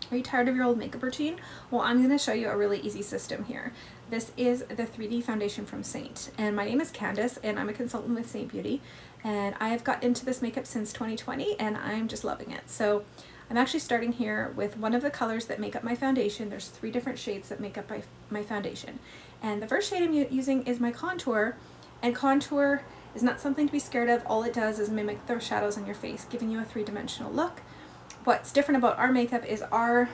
Are you tired of your old makeup routine? Well, I'm going to show you a really easy system here. This is the 3D foundation from Saint, and my name is Candace, and I'm a consultant with Saint Beauty, and I have got into this makeup since 2020, and I'm just loving it. So I'm actually starting here with one of the colors that make up my foundation. There's 3 different shades that make up my foundation, and the first shade I'm using is my contour, and contour is not something to be scared of. All it does is mimic the shadows on your face, giving you a 3-dimensional look. What's different about our makeup is our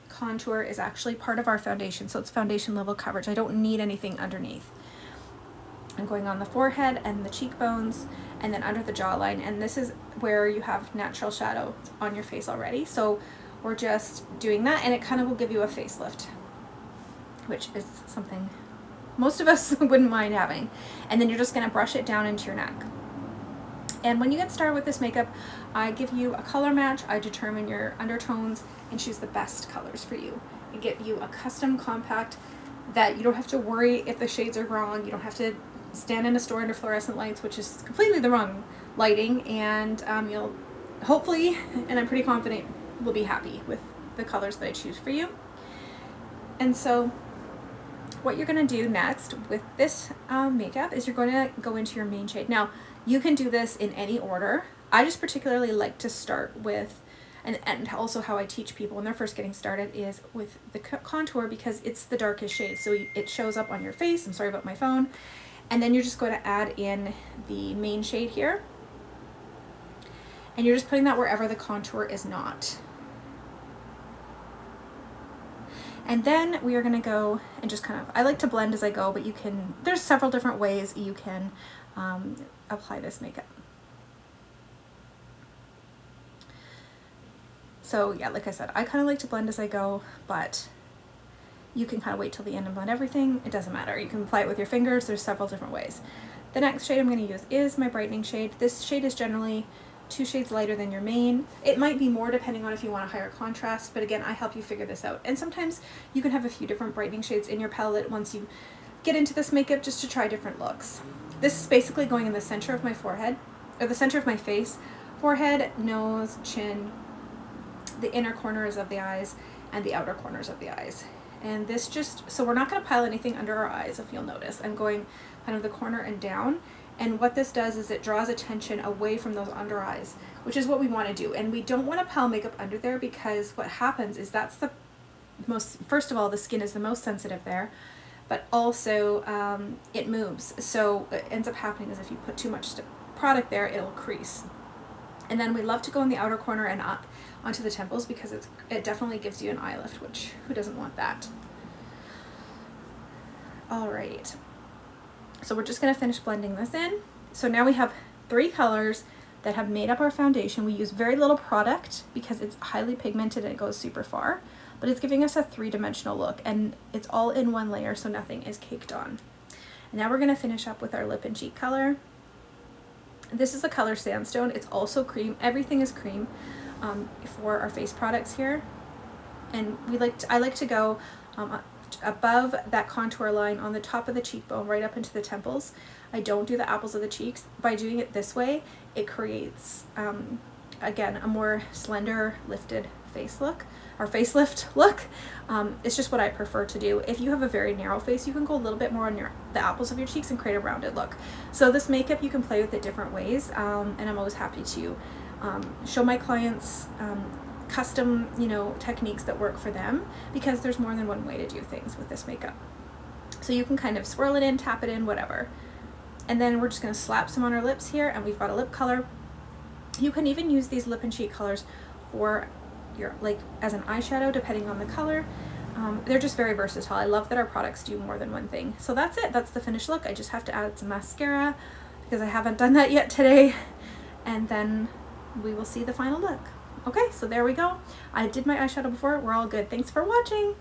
contour is actually part of our foundation, so it's foundation level coverage. I don't need anything underneath. I'm going on the forehead and the cheekbones and then under the jawline, and this is where you have natural shadow on your face already. So we're just doing that, and it kind of will give you a facelift, which is something most of us wouldn't mind having. And then you're just going to brush it down into your neck. And when you get started with this makeup, I give you a color match, I determine your undertones, and choose the best colors for you. And get you a custom compact that you don't have to worry if the shades are wrong. You don't have to stand in a store under fluorescent lights, which is completely the wrong lighting, and you'll hopefully, and I'm pretty confident, will be happy with the colors that I choose for you. And so what you're going to do next with this makeup is you're going to go into your main shade. Now, you can do this in any order. I just particularly like to start with, and also how I teach people when they're first getting started, is with the contour, because it's the darkest shade, so it shows up on your face. I'm sorry about my phone. And then you're just going to add in the main shade here, and you're just putting that wherever the contour is not. And then we are going to go and just kind of, I like to blend as I go, but you can, there's several different ways you can apply this makeup. So yeah, like I said, I kind of like to blend as I go, but you can kind of wait till the end and blend everything. It doesn't matter. You can apply it with your fingers. There's several different ways. The next shade I'm going to use is my brightening shade. This shade is generally 2 shades lighter than your main. It might be more depending on if you want a higher contrast, but again, I help you figure this out. And sometimes you can have a few different brightening shades in your palette once you get into this makeup, just to try different looks. This is basically going in the center of my forehead, or the center of my face, forehead, nose, chin, the inner corners of the eyes, and the outer corners of the eyes. And this just, so we're not going to pile anything under our eyes, if you'll notice. I'm going kind of the corner and down. And what this does is it draws attention away from those under eyes, which is what we want to do. And we don't want to pile makeup under there, because what happens is that's the most, first of all, the skin is the most sensitive there, but also it moves. So what ends up happening is if you put too much product there, it'll crease. And then we love to go in the outer corner and up onto the temples, because it definitely gives you an eye lift, which who doesn't want that? All right. So we're just going to finish blending this in. So now we have 3 colors that have made up our foundation. We use very little product because it's highly pigmented and it goes super far, but it's giving us a 3-dimensional look, and it's all in one layer, so nothing is caked on. And now we're going to finish up with our lip and cheek color. This is the color Sandstone. It's also cream. Everything is cream for our face products here. And I like to go above that contour line on the top of the cheekbone, right up into the temples. I don't do the apples of the cheeks. By doing it this way, it creates, again, a more slender, lifted face look, or facelift look. It's just what I prefer to do. If you have a very narrow face, you can go a little bit more on the apples of your cheeks and create a rounded look. So this makeup, you can play with it different ways, and I'm always happy to show my clients custom, techniques that work for them, because there's more than one way to do things with this makeup. So you can kind of swirl it in, tap it in, whatever. And then we're just going to slap some on our lips here, and we've got a lip color. You can even use these lip and cheek colors for your, as an eyeshadow, depending on the color. They're just very versatile. I love that our products do more than one thing. So that's it. That's the finished look. I just have to add some mascara because I haven't done that yet today. And then we will see the final look. Okay, so there we go. I did my eyeshadow before. We're all good. Thanks for watching.